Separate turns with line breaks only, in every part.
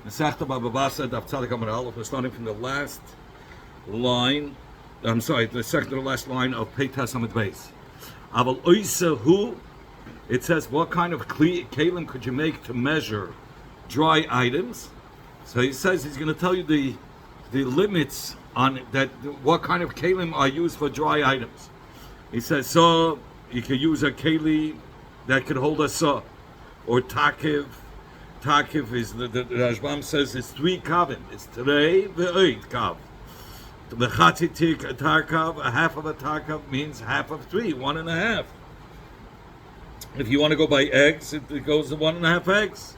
Masechta Bava basra daf tzadik amud aleph. We're starting from the last line. I'm sorry, the second to the last line of Peitas Amud Beis. Aval oisa hu. It says, what kind of kalim could you make to measure dry items? So he says he's going to tell you the limits on that. What kind of kalim are used for dry items? He says, so you could use a keli that could hold a saw, or takiv. Takiv is the Rashbam says it's 3 kavim. It's today the 8 kav. The chatzitik tarkav, a half of a tarkav means half of 3, 1.5. If you want to go by eggs, it goes to 1.5 eggs.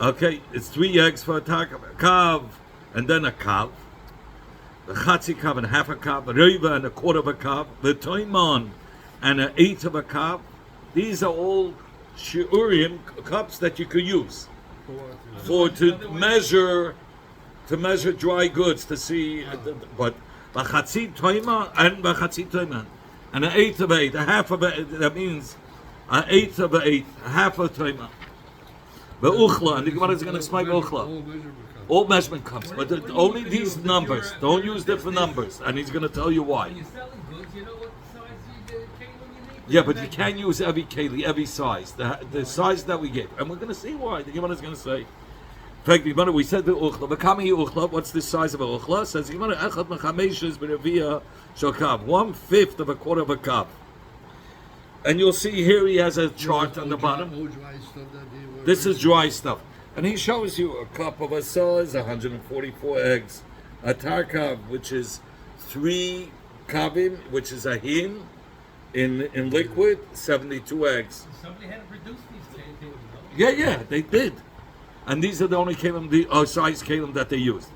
Okay, it's 3 eggs for a tarkav, a kav, and then a kav. The chatzi kav and half a kav, a reiva and a quarter of a kav, the toimon and an 1/8 of a kav. These are all shiurim cups that you could use to measure dry goods, to see but bachatzi toima and bachatzi toima and an 1/8 of 8, a half of 8. That means an 1/8 of 8, a half of toima. The uchla, and the Gemara is going to explain uchla. All measurement cups, but only these numbers. Don't use different numbers, and he's going to tell you why.
When you're selling goods, you know what size the keilim you need?
Yeah, but you can't use every keli, every size. The size that we give, and we're going to see why. The Gemara is going to say. In fact, the Gemara, we said the uchla. V'kami uchla. What's the size of a uchla? Says the Gemara, echad mechameshes b'revia shakav, 1/5 of a quarter of a cup. And you'll see here he has a chart on the bottom. This is dry stuff. And he shows you a cup of a size, 144 eggs. A tarkav, which is 3 kavim, which is a hin, in liquid, 72 eggs.
Somebody had to produce these things.
Yeah, they did. And these are the only kalim, size kalim that they used.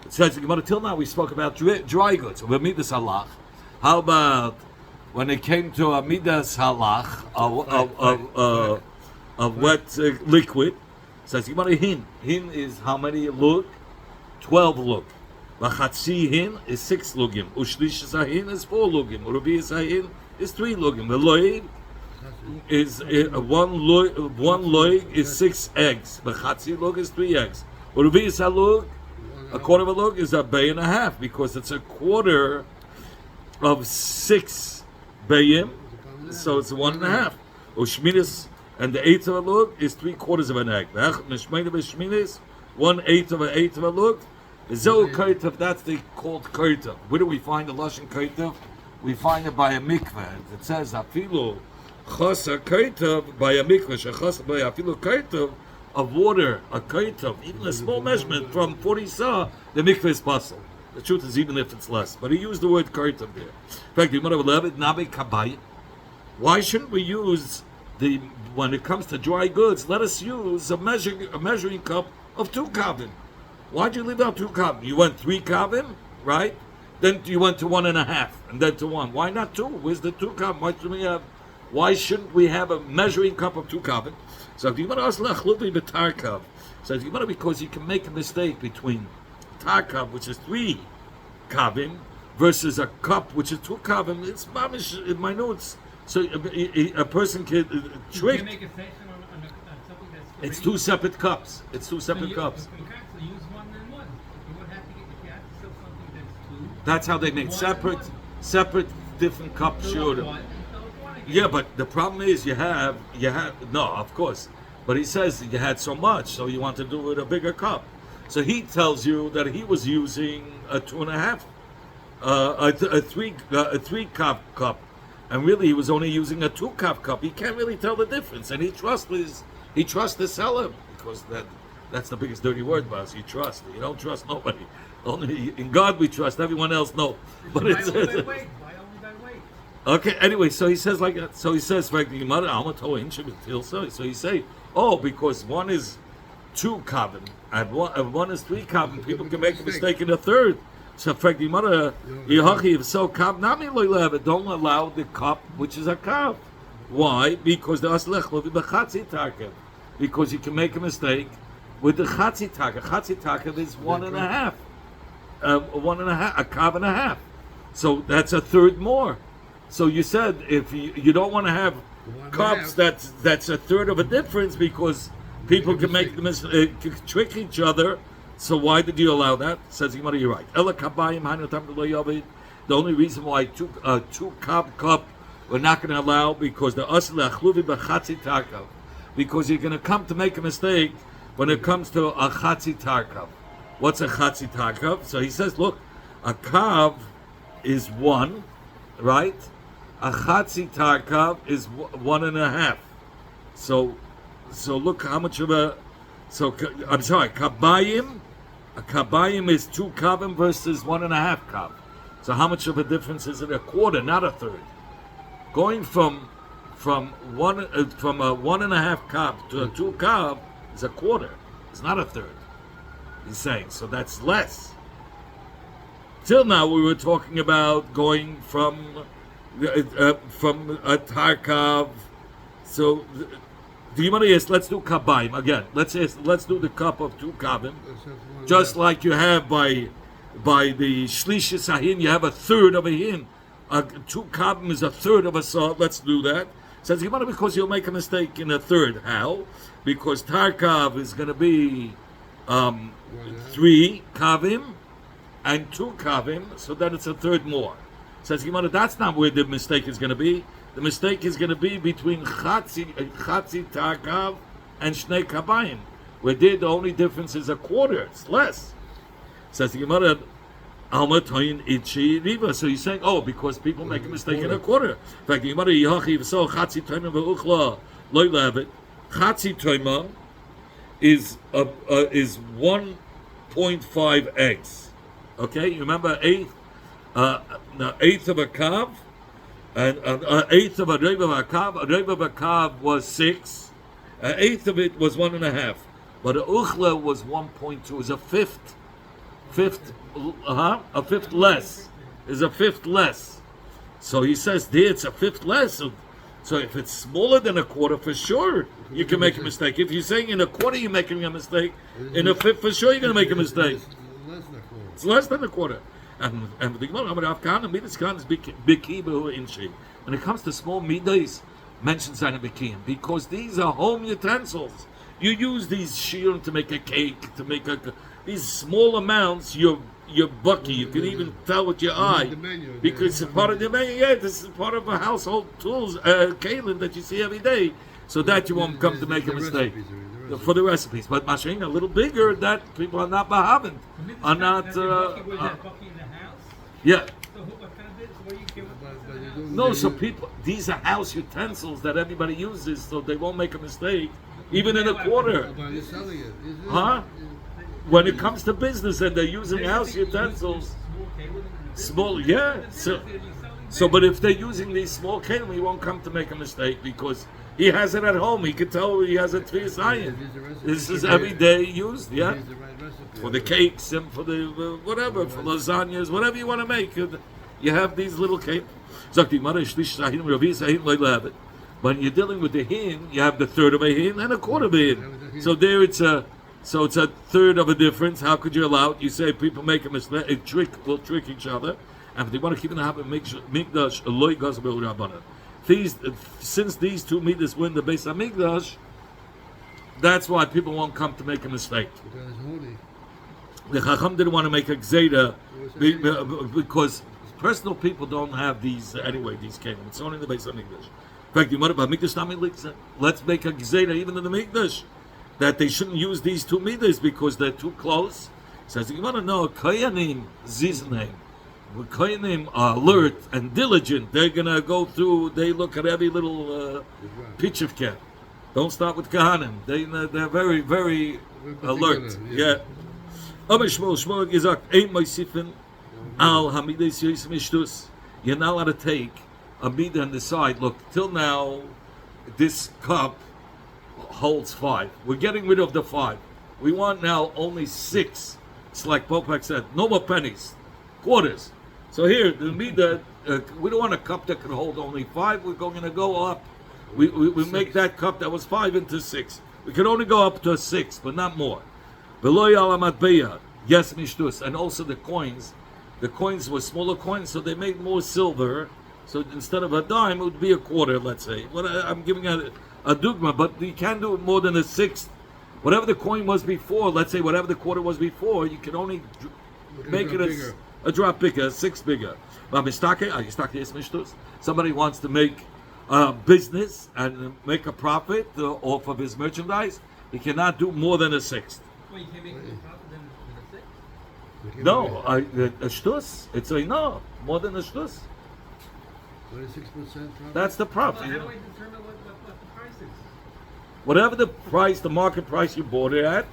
It says, till now we spoke about dry goods. Midas halach. How about when it came to a midas halach, of wet liquid? Says Gemara hin. Hin is how many lug? 12 lug. V'chatzi hin is 6 lugim. Ushlish hin is 4 lugim. Urubi hin is 3 lugim. Veloy is 1 lug is 6 eggs. V'chatzi lug is 3 eggs. Urubi lug, a quarter of a lug is a bay and a half, because it's a quarter of 6 bayim, so it's 1.5. Ushminis. And the 1/8 of a lug is 3/4 of an egg. 1/8 of an 1/8 of a lug. Zeu kaitav, that's called kaitav. Where do we find the lashon kaitav? We find it by a mikveh. It says afilu chasa kaitav by a mikveh. Shechasa by afilu kaitav of water, a kaitav, even a small measurement from 40 sa, the mikveh is possible. The truth is, even if it's less. But he used the word kaitav there. In fact, you might have loved it. Nabe kabay. Why shouldn't we use when it comes to dry goods, let us use a measuring cup of 2 kavim. Why'd you leave out 2 kavim? You went 3 kavim, right? Then you went to 1.5, and then to 1. Why not 2? Where's the 2 kavim? Why shouldn't we have a measuring cup of 2 kavim? So if you want to ask lechluvi b'tarkav, so you want to, because you can make a mistake between tarkav, which is 3 kavim, versus a cup which is 2 kavim. It's mamish in my notes. So a person can trick.
You can make a section on something that's.
It's 2 separate cups. It's 2 separate cups.
You can't use 1 and 1. You would have to get if you have to sell something that's 2.
That's how they make separate different cups. Sure. Yeah, but the problem is you have no, of course. But he says you had so much, so you want to do it a bigger cup. So he tells you that he was using a 2.5, a 3 cup. And really, he was only using a 2 cup. He can't really tell the difference, and he trusts the seller, because that's the biggest dirty word, boss. You trust. You don't trust nobody. Only in God we trust. Everyone else no. But it's
Buy only by weight.
Okay. Anyway, so he says like that. So he says, so he say, because one is 2 kavim and one is 3 kavim, people can make a mistake in a third. So, don't allow the cup, which is a cup. Why? Because because you can make a mistake with the chatzi taka. Chatzi taka is 1.5, 1.5, a cup and a half. So that's a third more. So you said if you don't want to have cups, that's a third of a difference, because People can make trick each other. So why did you allow that? Says Gemara, you're right. The only reason why two cup we're not going to allow because the because you're going to come to make a mistake when it comes to a chatzi tarkav. What's a chatzi tarkav? So he says, look, a kav is 1, right? A chatzi tarkav is 1.5. So look how much of a. So I'm sorry, kabayim. A kabayim is 2 kavim versus 1.5 kav. So how much of a difference is it? A quarter, not a third. Going from a 1.5 kav to a 2 kav is a quarter. It's not a third. He's saying so that's less. Till now we were talking about going from a tarkav. So the Gemara is let's do kabayim again. Let's do the cup of 2 kavim, just like you have by the shlishis ahin. You have a third of a hin. 2 kavim is a third of a saw. Let's do that. Says Gemara because you'll make a mistake in a third. How? Because tarkav is going to be 3 kavim and 2 kavim, so then it's a third more. Says Gemara, that's not where the mistake is going to be. The mistake is going to be between chatzi tarkav and shnei kabayim, where there the only difference is a quarter. It's less. Says the Gemara, alma toyin itchi riva. So he's saying, oh, because people make a mistake in a quarter. In fact, the Gemara yihachi so chatzi toima ve'uchla loy levet. Chatzi toima is 1.5 eggs. Okay, you remember eighth of a kav. And an eighth of a reiv of a kav. A reiv of a kav was 6. An eighth of it was 1.5. But a uchla was 1.2. Is a fifth less. Is a fifth less. So he says there it's a fifth less. So if it's smaller than a quarter, for sure you can make a mistake. If you're saying in a quarter you're making a mistake, in a fifth for sure you're going to make a mistake. It's less than a quarter. And the Gemara Afkan midas kan is bikibu inchi. When it comes to small midas, mentions that in bikim because these are home utensils. You use these shiurim to make a cake, these small amounts. You're bucky. You can even tell with your eye because it's part of the menu. Yeah, this is part of a household tools, kalim that you see every day, so that you won't come to make a mistake. For the recipes, but mashing a little bigger that people are not bahavant, are not. Yeah. No, so people, these are house utensils that everybody uses, so they won't make a mistake, even in a quarter. Huh? When it comes to business and they're using house utensils, small, yeah. So, but if they're using these small kelim, he won't come to make a mistake because he has it at home. He can tell he has a tefillas ayin. This is everyday used, yeah. For the cakes and for the whatever, for lasagnas, whatever you want to make, you have these little cakes. When you're dealing with the hin, you have the third of a hin and a quarter of a hin. So there it's a third of a difference. How could you allow it? You say people make a mistake, will trick each other, and if they want to keep in the habit, mikdash loy gazbel rabbanan. Since these 2 midas win the Beis Hamikdash, that's why people won't come to make a mistake. The Chacham didn't want to make a gzeira because personal people don't have these anyway. These kelim, it's only in the Beis Hamikdash. In fact, you about Mikdash let's make a gzeira even in the Mikdash that they shouldn't use these 2 midas because they're too close. Says you want to know Koyanim Ziznim. Koyanim are alert and diligent. They're gonna go through. They look at every little pitch of cat. Don't start with Kahanim. They're very, very alert. Yeah. Shmuel gesagt, ein moisifin al hamidas yosim ishtus. You're not allowed to take a midah and decide. Look, till now, this cup holds 5. We're getting rid of the 5. We want now only 6. It's like Popek said, no more pennies, quarters. So here, the midah, we don't want a cup that can hold only 5. We're going to go up. We make that cup that was 5 into 6. We can only go up to 6, but not more. Yes, mishtus, and also the coins. The coins were smaller coins, so they made more silver. So instead of a dime, it would be a quarter, let's say. Well, I'm giving a dugma, but you can't do it more than a 6th Whatever the coin was before, let's say whatever the quarter was before, you can only make it a drop bigger, 6 bigger. Somebody wants to make a business and make a profit off of his merchandise, he cannot do more than a 6th.
Well, you can't make more profit than a 6?
No, a shtus, it's a no, more than a shtus.
26% profit?
That's the profit.
Well, how do I determine what the price is?
Whatever the price, the market price you bought it at,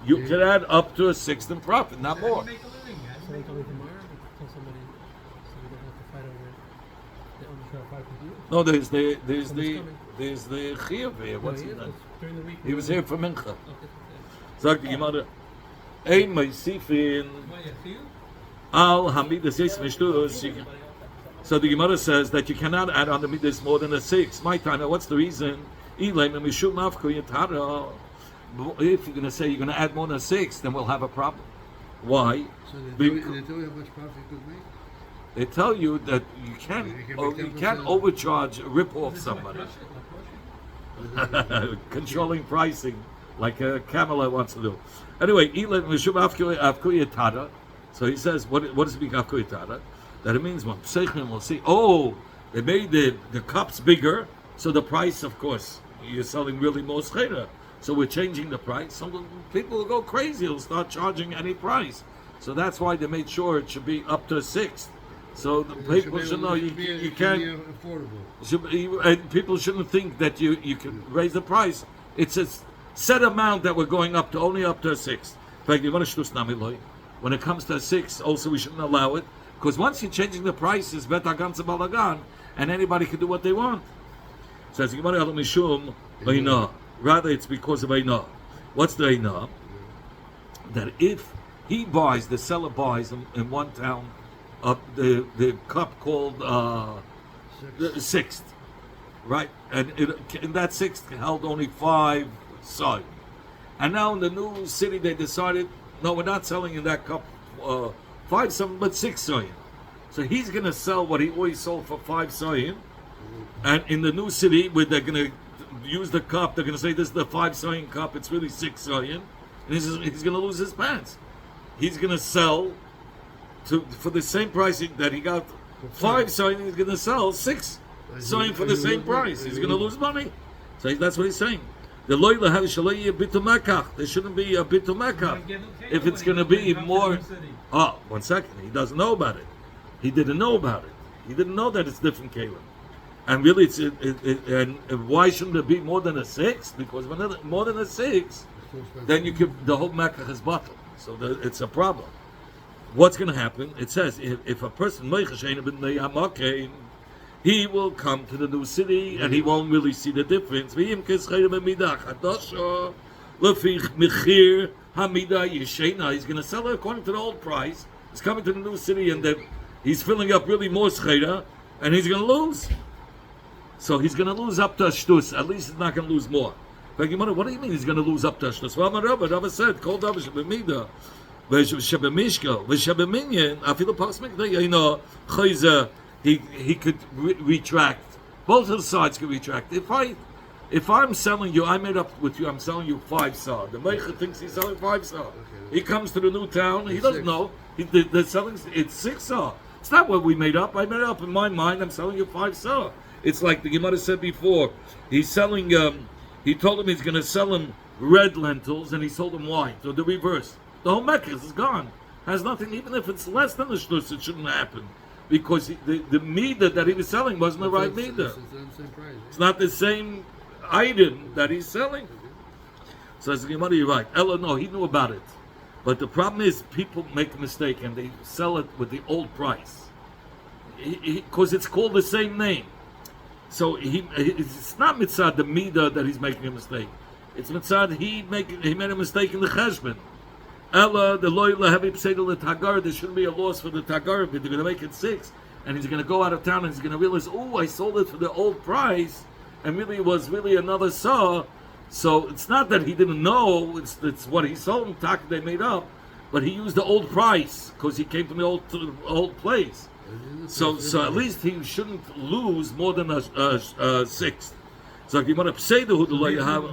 you can add up to a 6th in profit, not
How do
more.
you make a living? How do
So
you
like
make a
over
living?
tomorrow, we can tell somebody so we don't have to fight over it. They only try to fight with you.
No, there's the chiyuv here. What's
No,
his
yeah,
name?
it's during the week.
He was here for mincha.
Okay.
Sagt die Gemara, ein meisifin
Why, you feel?
al hamidas is mishtus. So the Gemara says that you cannot add on the midas more than a 6. My time, what's the reason? If you're going to say you're going to add more than a 6, then we'll have a problem. Why?
So they tell
Because
you how much profit you could make?
they tell you that you can't overcharge, rip off
Is it like
somebody.
Russia? Like Russia?
Controlling pricing, like Kamala wants to do. Anyway, so he says, what does it mean, Avkoyatada? That it means, we'll see, oh, they made the cups bigger, so the price, of course, you're selling really more schera. So we're changing the price. Some people will go crazy, they'll start charging any price. So that's why they made sure it should be up to a 6th. So the people should know you can't.
Affordable.
And people shouldn't think that you can raise the price. It's a set amount that we're going up to, only up to a 6th. In fact, when it comes to a 6, also we shouldn't allow it, because once you're changing the prices, and anybody can do what they want. So as rather it's because of Eina. What's the Eina? That if he buys, the seller buys in one town the cup called the 6th, right? And in that 6th held only 5 sod. And now in the new city they decided, no, we're not selling in that cup 5 soyin, but 6 soyin. So he's going to sell what he always sold for 5 soyin. And in the new city, where they're going to use the cup, they're going to say this is the 5 soyin cup, it's really 6 soyin. And he's going to lose his pants. He's going to sell for the same price that he got 5 soyin, he's going to sell 6 soyin for the same price. He's going to lose money. So that's what he's saying. The loyla have shalai bitumakach. There shouldn't be a bitumakach if it's going to be more. Oh, 1 second. He doesn't know about it. He didn't know about it. He didn't know that it's different kalim. And really, and why shouldn't it be more than a 6? Because when more than a 6, then you could the whole makach is bottled. So it's a problem. What's going to happen? It says if a person he will come to the new city and he won't really see the difference. He's going to sell it according to the old price. He's coming to the new city and then he's filling up really more schera and he's going to lose. So he's going to lose up to a shtus. At least he's not going to lose more. What do you mean he's going to lose up to a shtus? Well, Rabbi said, "Kol davar shebemida, v'shebemishka, v'shebeminyan, afilu pasmik." You know, chayza. He could retract. Both of the sides could retract. If I'm selling you, I made up with you. I'm selling you 5 saw. The meicher thinks he's selling 5 saw. He comes to the new town. He doesn't know. They're selling it's 6 saw. It's not what we made up. I made it up in my mind. I'm selling you 5 saw. It's like the Gemara said before. He's selling. He told him he's going to sell him red lentils, and he sold him white. So the reverse. The whole mekes is gone. Has nothing. Even if it's less than the shtus, it shouldn't happen. Because the meter that he was selling wasn't the right meter. It's not the same item that he's selling. So as the Gemara, you're right. Ella, no, he knew about it. But the problem is people make a mistake and they sell it with the old price. Because it's called the same name. So it's not mitzad the meter that he's making a mistake. It's mitzad he made a mistake in the cheshbon. Ella, the loyla heavy pseidel the tagar. There shouldn't be a loss for the tagar, but they're going to make it 6, and he's going to go out of town and he's going to realize, oh, I sold it for the old price, and really it was really another saw. So it's not that he didn't know; it's what he sold him. Tak they made up, but he used the old price because he came from the old place. So at least he shouldn't lose more than a 6th. So if you want to say the loyla have.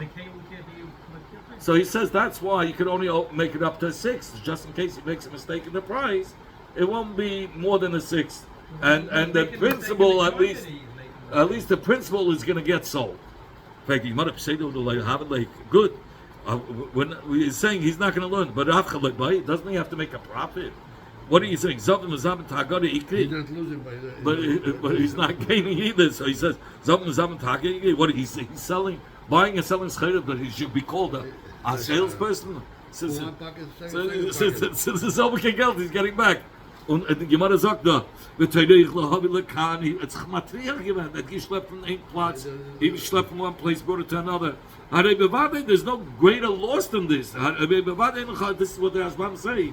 So he says that's why you can only make it up to a sixth, just in case he makes a mistake in the price. It won't be more than a sixth, and the principal at least the principal is going to get sold. Good. When he's saying he's not going to learn, but doesn't he have to make a profit? What are you saying?
He's not losing by the.
But he's not gaining either. So he says, what he's selling, buying and selling schedule, but he should be called a salesperson. Since the selber geld he's getting back. Und die Gemara sagt da, wird ich habe lekan, it's material gewesen, that geschleppt von einem Platz, he schleppt from one place, brought it to another. There's no greater loss than this. This is what the Ashbam say.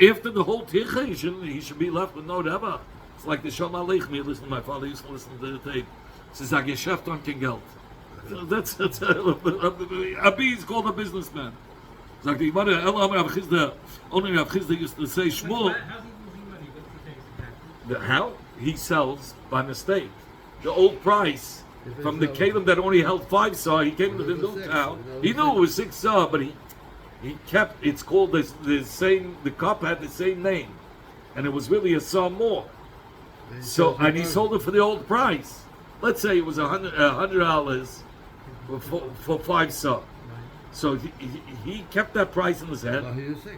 After the whole ticha, he should be left with no deva. It's like the Shalom Aleichem. Listen to my father used to listen to the tape. He says, I geschäft on kein Geld. That's Abi is called a businessman. Sagt die Gemara, only Rav Chizda used to say Shmuel.
How's he losing money? What's the case?
How? He sells by mistake. The old price from the Caleb that only held 5 saw, he came to the new town. He knew it was 6 saw, but he kept, it's called the same, the cup had the same name. And it was really a saw more. So, and he sold it for the old price. Let's say it was $100 for 5 saw. So he kept that price in his head,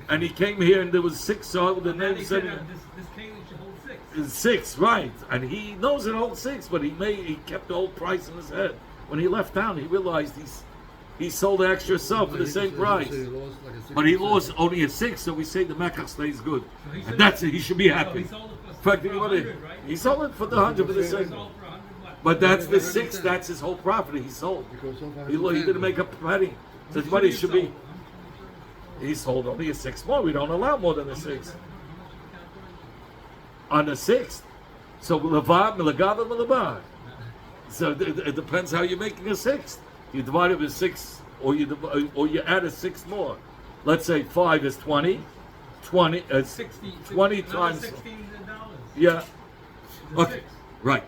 and he came here and there was 6 saw with the name said
this cane should hold 6.
6, right? And he knows it holds 6, but he kept the old price in his head. When he left town, he realized he sold the extra saw for the same price, but he lost only a 6. So we say the mekach stays good, and that's it. He should be happy.
He sold it for 100, right?
He sold it for the 100 for the same.
Sold for 100 what?
But that's the 6. That's his whole profit. He sold. He didn't make a penny. So money should be. He sold only a 6 more. We don't allow more than a 6 on the 6th. So levad milagav milabar. So it depends how you're making a 6th. You divide it with 6, or you add a 6 more. Let's say 5 is 20. 20 times.
$16.
Yeah. Okay. Right.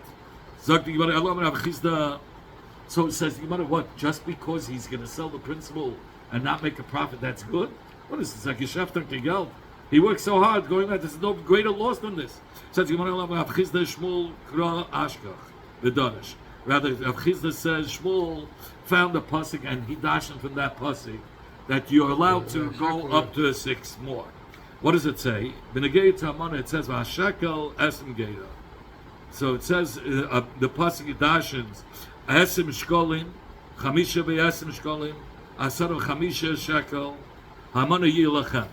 So it says, no matter what, just because he's going to sell the principal and not make a profit, that's good? What is this? Like a chef geld. He works so hard going out. There's no greater loss than this. It says, Shmuel kra ashkach, the Danish. Rather, Rav Chizda says, Shmuel found a pasuk and he dashed from that pasuk that you're allowed to go up to a 6 more. What does it say? B'negei Tamana, it says, V'ashekel esim geida. So it says, the pasuk dashens, Esim shkolim, chamisha be'esim shkolim, asar chamisha shekel, hamana yilachem.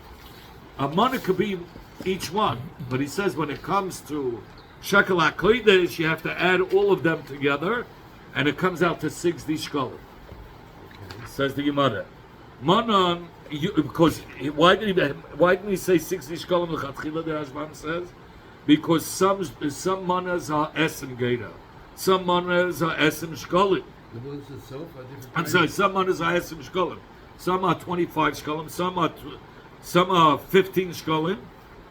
A money could be each one, but he says when it comes to shekel hakodesh, you have to add all of them together, and it comes out to 60 shkolim. Says the Gemara. Manan, because why didn't he say 60 shkolim? The Rashbam says because some manas are esim geida. Some manas are esim shkolim.
The ones itself are different.
I'm sorry, some manas are esim shkolim. Some are 25 shkolim. Some are 15 shkolim.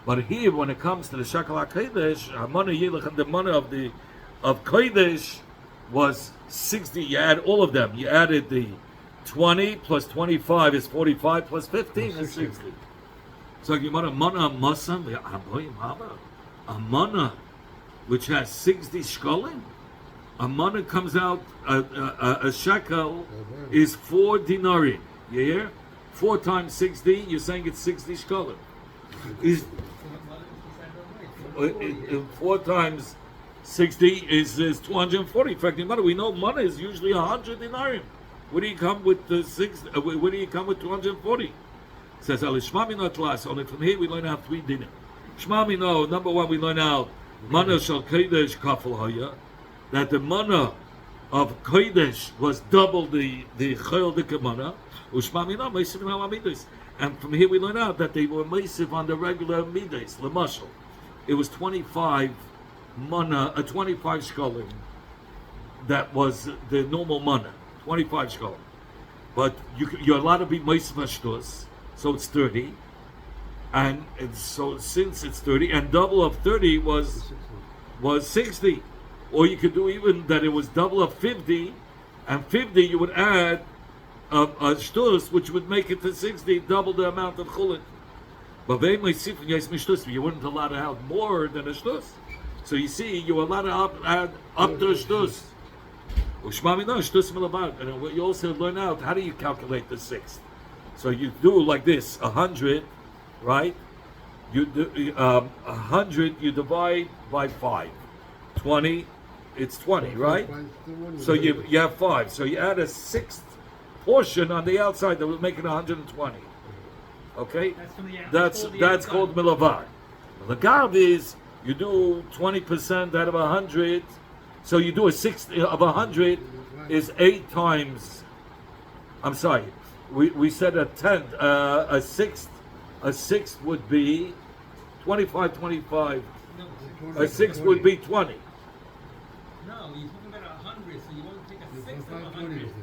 But here, when it comes to the shekel hakodesh, hamana yilachem, the money of kodesh was 60. You add all of them. You added the 20 plus 25 is 45 plus 15 is 60. So you want a mana masam, a mana which has 60 shkolim. A mana comes out, a shekel is 4 dinarim. You hear? 4 times 60, you're saying it's 60 shkolim. Is 4 times 60 is 240. In fact, we know money is usually 100 dinarim. Where do you come with the 6? Where do you come with 240? It says Alishmamino class. Only from here we learn out 3 dinim. Shmamino, number 1, we learn out mana shel kodesh kafel haya, that the mana of kodesh was double the chayil mana. Ushmamino meisiv al amidos. And from here we learn out that they were meisiv on the regular midos. Lemashal, it was 25 mana, 25 shkolim. That was the normal mana. 25 shkolim. But you're allowed to be meisiv ashtos, so it's 30. And so since it's 30, and double of 30 was 60. Or you could do even that it was double of 50, and 50 you would add shtus, which would make it to 60, double the amount of chulin. But you wouldn't allow to have more than a shtus. So you see, you're allowed to add up to a shtus. And you also learn out how do you calculate the sixth. So you do like this: 100, right? You do 100. You divide by 5. 20. It's 20, right? So you have 5. So you add a sixth portion on the outside that would make it 120. Okay,
That's from the
that's called milavar. The gav is you do 20% out of 100. So you do a sixth of 100 is 8 times. I'm sorry, we said a tenth. A sixth would be 25. 25.
No,
A sixth would be 20.
no, you're talking about 100, so you want to take a sixth of 100.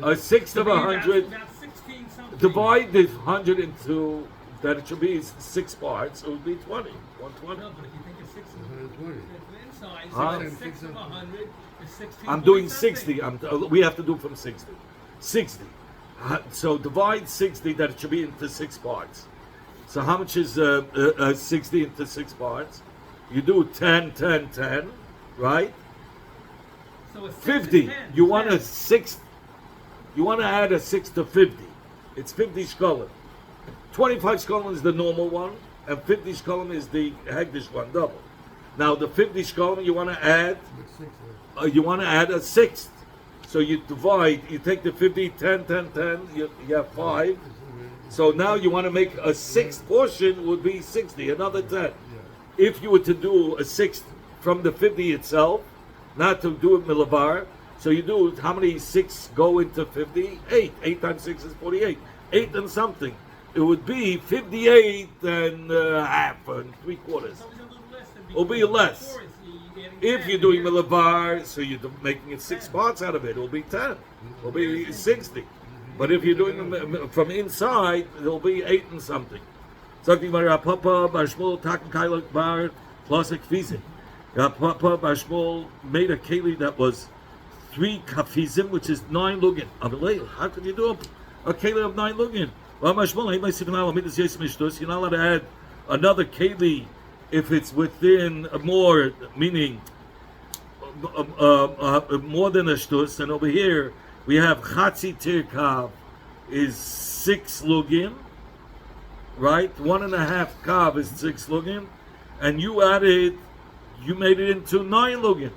A sixth of
So
100.
About 16 something.
Divide the 100 into that it should be 6 parts. It would be 20. 120.
No, but if you think of 6
120.
inside,
Huh?
so 6 of 100 is 16.
I'm doing
something.
60. We have to do from 60. 60. So divide 60 that it should be into 6 parts. So how much is 60 into 6 parts? You do 10, 10, 10, right?
So a sixth
50.
is 10.
You want
10.
a sixth. You want to add a 6 to 50. It's 50 shkolim. 25 shkolim is the normal one, and 50 shkolim is the hegdish one, double. Now the 50 shkolim you want to add. You want to add a sixth. So you divide. You take the 50, 10, 10, 10. You have 5. So now you want to make a sixth portion would be 60, another 10. If you were to do a sixth from the 50 itself, not to do it milavar, so you do how many 6 go into 50? 8. 8 times 6 is 48. 8 and something. It would be 58 and half and 3/4.
It's always a little less than
It'll be
before.
less.
Before it's adding
If
10,
you're doing
here-
milavar, so you're making it 6 parts out of it, it'll be 10. It'll be 60. But if you're doing them from inside, it'll be 8 and something. Sagt Gemara, Papa Bar Shmuel Taken Kailak Bar Plasik Fizim. Papa Bar Shmuel made a keli that was 3 kafizim, which is 9 lugin. Amalei, how could you do a keli of 9 lugin? Well, Bar Shmuel, you're not allowed to add another keli if it's within more, meaning more than a shtus. And over here we have chatzi tirkav is 6 lugin, right? 1.5 kav is 6 lugin, and you made it into 9 lugin.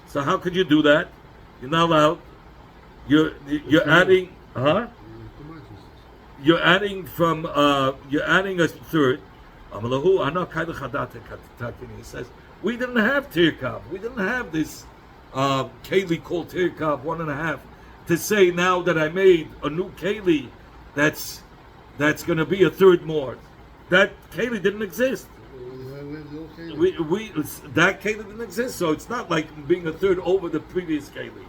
So how could you do that? You're not allowed. You're adding, huh? You're adding from you're adding a third. He says we didn't have tirkav. We didn't have this keli called tirkav 1.5 to say now that I made a new keli that's going to be a third more. That keli didn't exist. We that keli didn't exist, so it's not like being a third over the previous keli.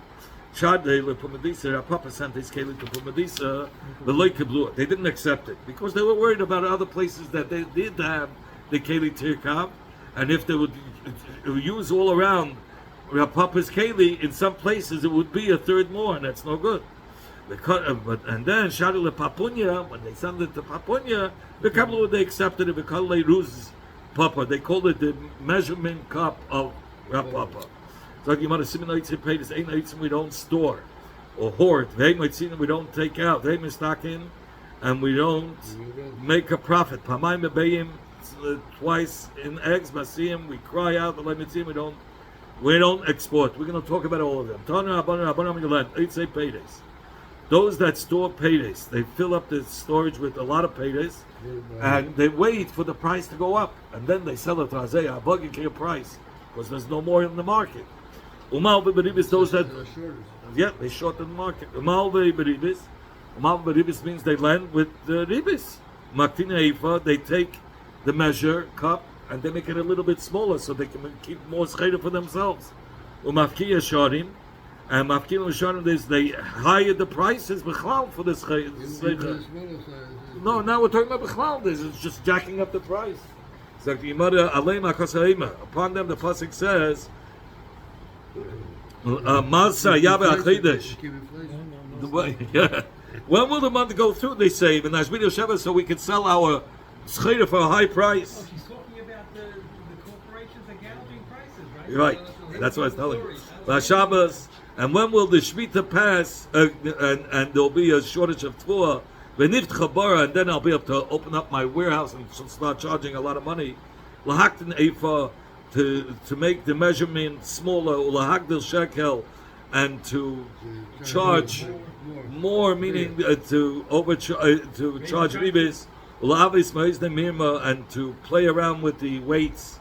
Papa sent his keli to Pumadisa, the Lake Kablu. They didn't accept it because they were worried about other places that they did have the keli tirkav, and if they would use all around Papa's keli, in some places it would be a third more, and that's no good. And then Shadu Papunya, when they sent it to Papunya, the Kablu they accepted it because they Ruz Papa. They called it the measurement cup of Papa. So you might have seen we don't store or hoard. We don't take out. And we don't make a profit. Twice in eggs, we cry out. We don't export. We're going to talk about all of them. Those that store paydays, they fill up the storage with a lot of paydays, and they wait for the price to go up, and then they sell it to Azaya, a bargain price, because there's no more in the market. Umal be'beribis, those that, they shorten the market. Umal be'beribis means they lend with the ribis. Maktina Eifa, they take the measure cup and they make it a little bit smaller so they can keep more scheda for themselves. Umafkiya sharim, and mafkiya sharim is they higher the prices b'chlal for the scheda. No, now we're talking about b'chlal. This is just jacking up the price. Upon them, the pasuk says, "Masa yabe achidesh." Yeah. When will the month go through? They say in Ashbid Sheva, so we can sell our scheda for a high price.
Oh, she's talking about the corporations are gouging prices, right?
Right. That's what I was telling you. Shabbos. And when will the Shemitah pass? And there'll be a shortage of tfuah. V'nift chabara, and then I'll be able to open up my warehouse and start charging a lot of money. Lahaktin efa, to make the measurement smaller. Ulahagdil shekel, and to charge more, meaning to charge ribis. Ulavis ma'izne mirma, and to play around with the weights.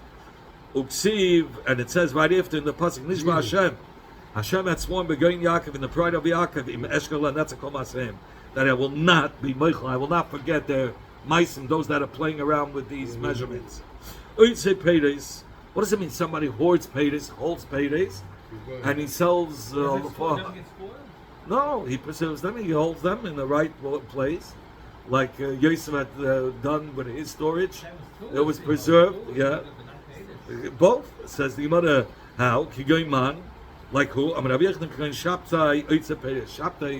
Uksiv, and it says right after in the pasuk Nishma Hashem. Hashem had sworn begoin Yaakov in the pride of Yaakov im Eshkel and that's a kol masem, that I will not be meichel, I will not forget their meisim, those that are playing around with these measurements. Uitse peides. What does it mean? Somebody hoards peides, holds peides, and he sells.
Doesn't get spoiled?
No, he preserves them. He holds them in the right place, like Yosef had done with his storage. It was preserved. Yeah, both says the Gemara. How kigoyman. Like who? Shabtai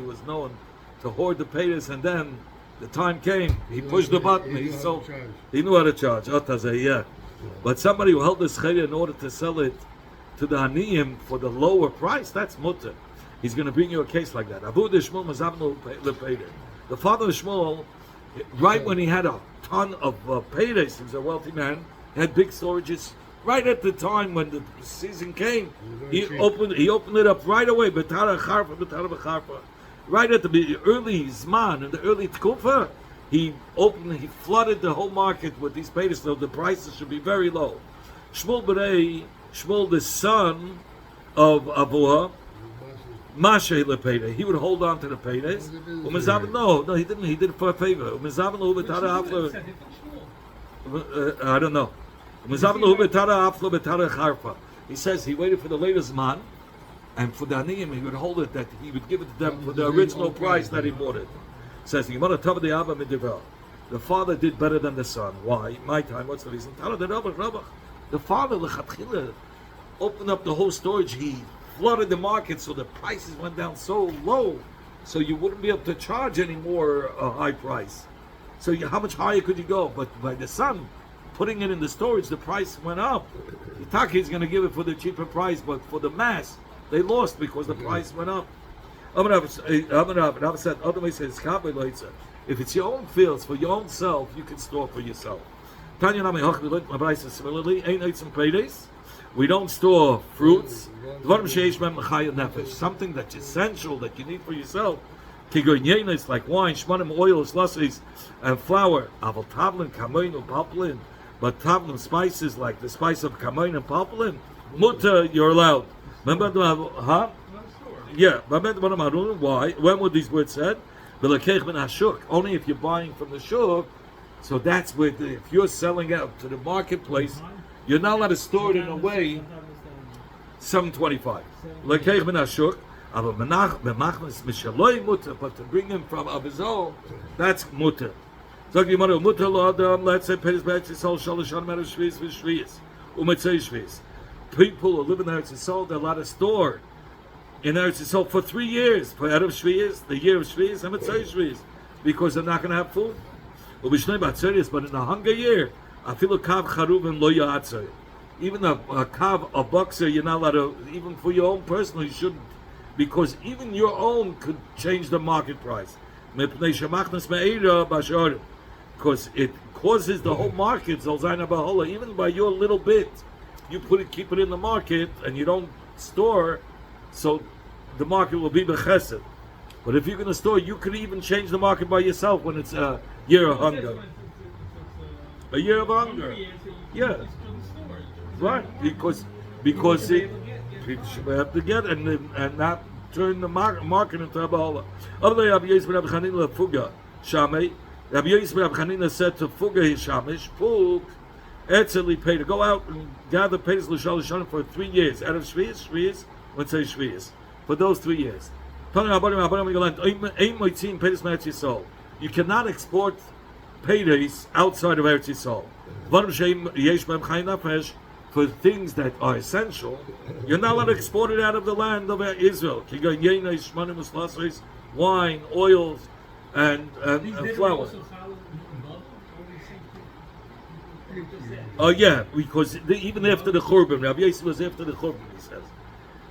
was known to hoard the payers, and then the time came, he pushed the button, he sold. He knew how to charge. Yeah. But somebody who held the scheda in order to sell it to the Aniyim for the lower price, that's mutter. He's going to bring you a case like that. Abu Shmuel Mazavnu Lepeder. The father of Shmuel, right when he had a ton of payers, he was a wealthy man, he had big storages. Right at the time when the season came, he opened it up right away. Betara Charfa. Right at the early Zman, in the early Tkufa, he flooded the whole market with these payers, so the prices should be very low. Shmuel Berei, Shmuel the son of Avuha, Mashe Lepeda, he would hold on to the payers. No, he didn't. He did it for a favor. I don't know. He says he waited for the latest man, and for the aniyim he would hold it, that he would give it to them for the original price that he bought it. Says the father did better than the son. Why? My time. What's the reason? The father lechatchila opened up the whole storage. He flooded the market, so the prices went down so low, so you wouldn't be able to charge any more a high price. So how much higher could you go? But by the son putting it in the storage, the price went up. Itaki is going to give it for the cheaper price, but for the mass, they lost because the price went up. Rav said, other way says, if it's your own fields for your own self, you can store for yourself. We don't store fruits. Something that's essential that you need for yourself. Like wine, shmanim, oils, lasses, and flour. But tavlim spices like the spice of kamoin and poplin, mutter, you're allowed. Remember the Yeah. Why? When were these words said? Only if you're buying from the shuk. So that's where if you're selling out to the marketplace, you're not allowed to store it in a way. 725. But to bring him from of his own, that's mutter. Let's say people who live in Eretz Yisrael, they're allowed to store in Eretz Yisrael for 3 years, for Erev Shviyas, the year of Shviyas, and Mitzvah Shviyas, because they're not going to have food. But in a hunger year, even a kav, a boxer, you're not allowed to, even for your own personal, you shouldn't, because even your own could change the market price. Because it causes the whole market, even by your little bit, you keep it in the market, and you don't store, so the market will be bechesed. But if you're going to store, you could even change the market by yourself when it's a year of hunger. A year of hunger. Yeah. Right. Because people have to get and not turn the market into a bahala. Other Rabbi Yosef Rabbi Chanina Fuga Shamei. Rabbi Yosef Rabbi Chanina said to Fuga his Shamish, Fug, Etzeli pay to go out and gather payers l'shal l'shanim for 3 years. Out of Shviyas, let's say Shviyas. For those 3 years. You cannot export paydays outside of Eretz Yisrael. For things that are essential, you're not allowed to export it out of the land of Israel. wine, oils, and
These
and
didn't
flour.
also follow in Bava? All these same things?
Oh yeah, because even after the Churban, Rabbi Yosef was after the Churban, he says.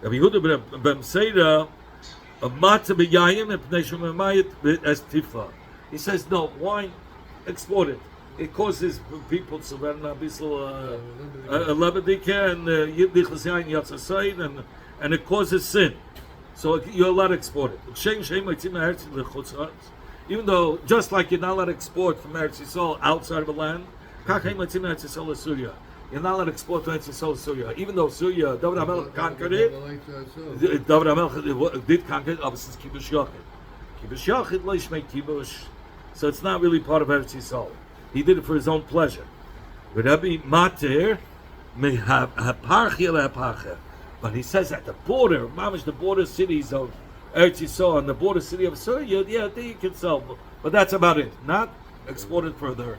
Rabbi Yehuda ben Seira, a matzah b'yayin and pnei shemayit as tifla. He says no, wine, export it. It causes people to run a bissel lebedike and yidichas yayin yatzasayid and it causes sin. So you're allowed to export it. Shem maitzim ha'eretz lechutzatz. Even though, just like you're not allowed to export from Eretz Yisrael outside of the land, kach maitzim ha'eretz Yisrael to Syria. You're not allowed to export to Eretz Yisrael to Syria. Even though Syria, David HaMelech conquered it, David HaMelech did conquer it, but since Kibush Yachid. Kibush Yachid lo yishmei Kibush. So it's not really part of Eretz Yisrael. He did it for his own pleasure. Rabbi Mater, mehaparchia lehaparchia. But he says at the border, mamish, the border cities of Eretz Yisrael and the border city of Syria, yeah, there you can sell. But that's about it. Not exported further.